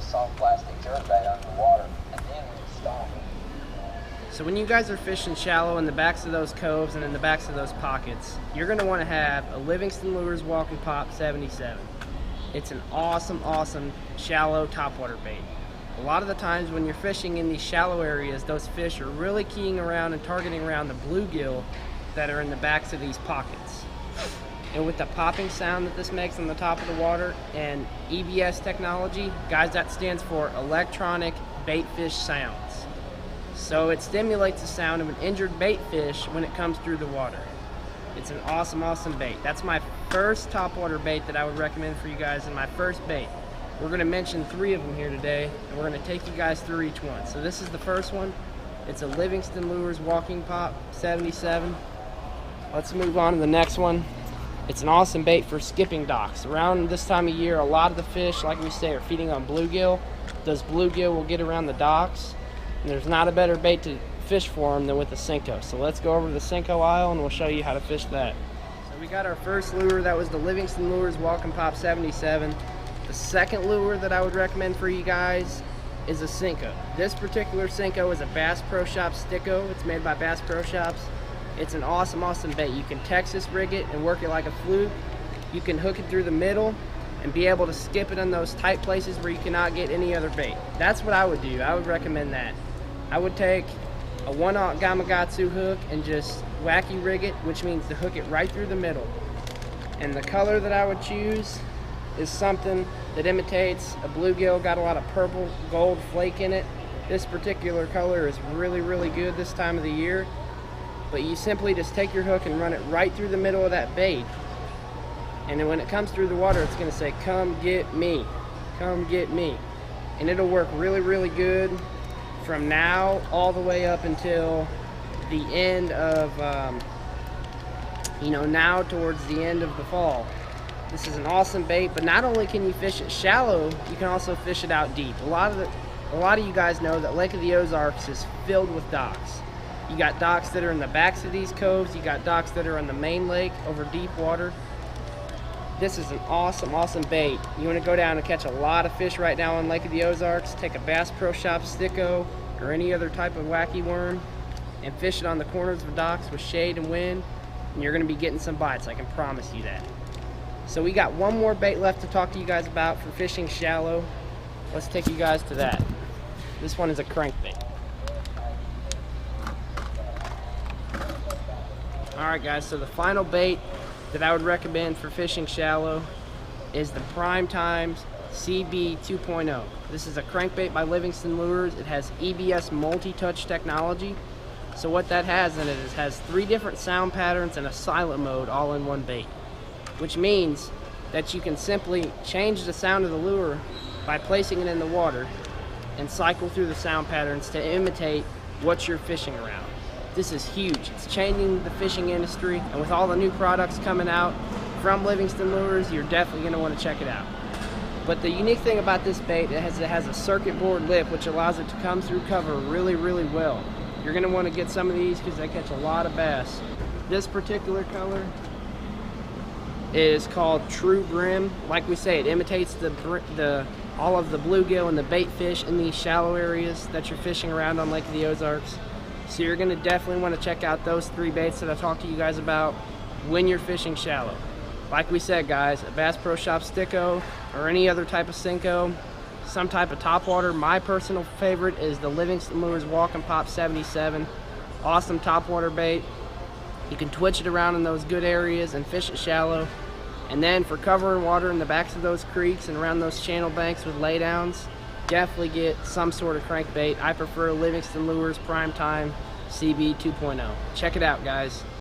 soft plastic jerkbait underwater, and then we stomp it. So when you guys are fishing shallow in the backs of those coves and in the backs of those pockets, you're going to want to have a Livingston Lures Walking Pop 77. It's an awesome shallow topwater bait. A lot of the times when you're fishing in these shallow areas, those fish are really keying around and targeting around the bluegill that are in the backs of these pockets. And with the popping sound that this makes on the top of the water and EBS technology, guys, that stands for electronic bait fish sounds. So it stimulates the sound of an injured bait fish when it comes through the water. It's an awesome bait. That's my first topwater bait that I would recommend for you guys, and my first bait. We're going to mention 3 of them here today, and we're going to take you guys through each one. So this is the first one. It's a Livingston Lures Walking Pop 77. Let's move on to the next one. It's an awesome bait for skipping docks. Around this time of year, a lot of the fish, like we say, are feeding on bluegill. Those bluegill will get around the docks, and there's not a better bait to fish for them than with a Senko. So let's go over to the Senko aisle and we'll show you how to fish that. So we got our first lure. That was the Livingston Lures Walking Pop 77. The second lure that I would recommend for you guys is a Senko. This particular Senko is a Bass Pro Shops Sticko. It's made by Bass Pro Shops. It's an awesome bait. You can Texas rig it and work it like a fluke. You can hook it through the middle and be able to skip it in those tight places where you cannot get any other bait. That's what I would do. I would recommend that. I would take a 1/0 Gamakatsu hook and just wacky rig it, which means to hook it right through the middle. And the color that I would choose is something that imitates a bluegill, got a lot of purple gold flake in it. This particular color is really good this time of the year. But you simply just take your hook and run it right through the middle of that bait. And then when it comes through the water, it's going to say, "Come get me, come get me." And it'll work really good from now all the way up until the end of, now towards the end of the fall. This is an awesome bait, but not only can you fish it shallow, you can also fish it out deep. A lot of you guys know that Lake of the Ozarks is filled with docks. You got docks that are in the backs of these coves. You got docks that are on the main lake over deep water. This is an awesome bait. You want to go down and catch a lot of fish right now on Lake of the Ozarks, take a Bass Pro Shops Sticko or any other type of wacky worm and fish it on the corners of docks with shade and wind, and you're going to be getting some bites, I can promise you that. So we got one more bait left to talk to you guys about for fishing shallow. Let's take you guys to that. This one is a crankbait. Alright guys, so the final bait that I would recommend for fishing shallow is the Prime Times CB 2.0. This is a crankbait by Livingston Lures. It has EBS multi-touch technology. So what that has in it is has 3 different sound patterns and a silent mode all in one bait, which means that you can simply change the sound of the lure by placing it in the water and cycle through the sound patterns to imitate what you're fishing around. This is huge. It's changing the fishing industry, and with all the new products coming out from Livingston Lures, you're definitely going to want to check it out. But the unique thing about this bait, it has a circuit board lip, which allows it to come through cover really well. You're going to want to get some of these because they catch a lot of bass. This particular color is called True Brim. Like we say, it imitates all of the bluegill and the bait fish in these shallow areas that you're fishing around on Lake of the Ozarks. So you're going to definitely want to check out those 3 baits that I talked to you guys about when you're fishing shallow. Like we said, guys, a Bass Pro Shops Sticko or any other type of Senko, some type of topwater. My personal favorite is the Livingston Lures Walking Pop 77. Awesome topwater bait. You can twitch it around in those good areas and fish it shallow. And then for covering water in the backs of those creeks and around those channel banks with laydowns, definitely get some sort of crankbait. I prefer Livingston Lures Prime Time CB 2.0. Check it out, guys.